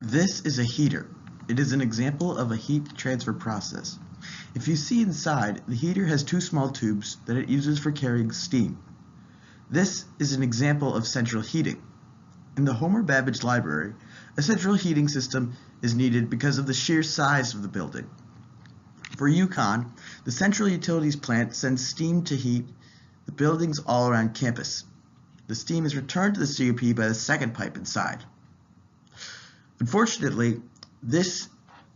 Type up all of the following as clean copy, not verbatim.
This is a heater. It is an example of a heat transfer process. If you see inside, the heater has two small tubes that it uses for carrying steam. This is an example of central heating. In the Homer Babbage Library, a central heating system is needed because of the sheer size of the building. For UConn, the Central Utilities Plant sends steam to heat the buildings all around campus. The steam is returned to the CUP by the second pipe inside. Unfortunately, this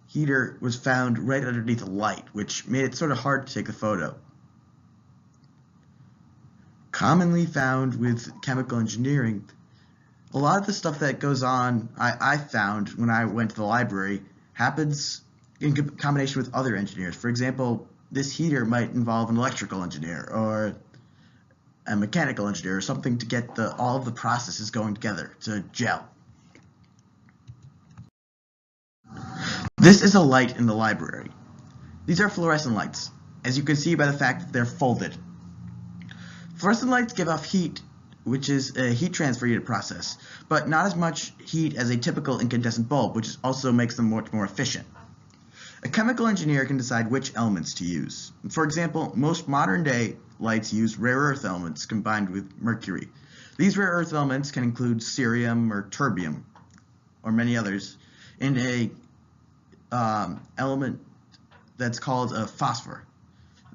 heater was found right underneath a light, which made it sort of hard to take a photo. Commonly found with chemical engineering, a lot of the stuff that goes on, I found when I went to the library, happens in combination with other engineers. For example, this heater might involve an electrical engineer or a mechanical engineer or something to get all of the processes going together to gel. This is a light in the library. These are fluorescent lights, as you can see by the fact that they're folded. Fluorescent lights give off heat, which is a heat transfer unit process, but not as much heat as a typical incandescent bulb, which also makes them much more efficient. A chemical engineer can decide which elements to use. For example, most modern-day lights use rare earth elements combined with mercury. These rare earth elements can include cerium or terbium, or many others, in a element that's called a phosphor.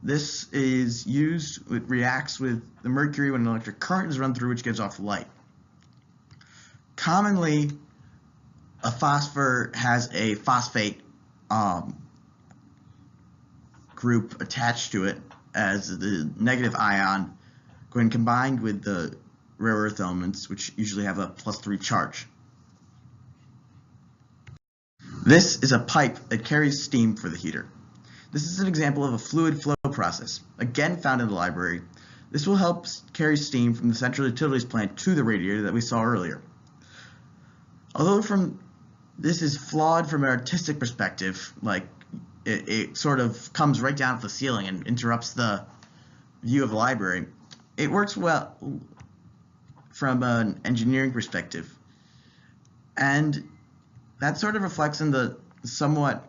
This is used, it reacts with the mercury when an electric current is run through, which gives off light. Commonly, a phosphor has a phosphate group attached to it as the negative ion when combined with the rare earth elements, which usually have a +3 charge. This is a pipe that carries steam for the heater. This is an example of a fluid flow process, again found in the library. This will help carry steam from the central utilities plant to the radiator that we saw earlier. Although this is flawed from an artistic perspective, like it sort of comes right down to the ceiling and interrupts the view of the library, it works well from an engineering perspective. And that sort of reflects in the somewhat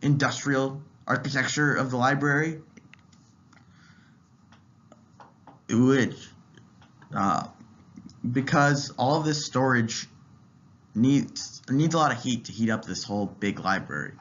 industrial architecture of the library, which, because all of this storage needs a lot of heat to heat up this whole big library.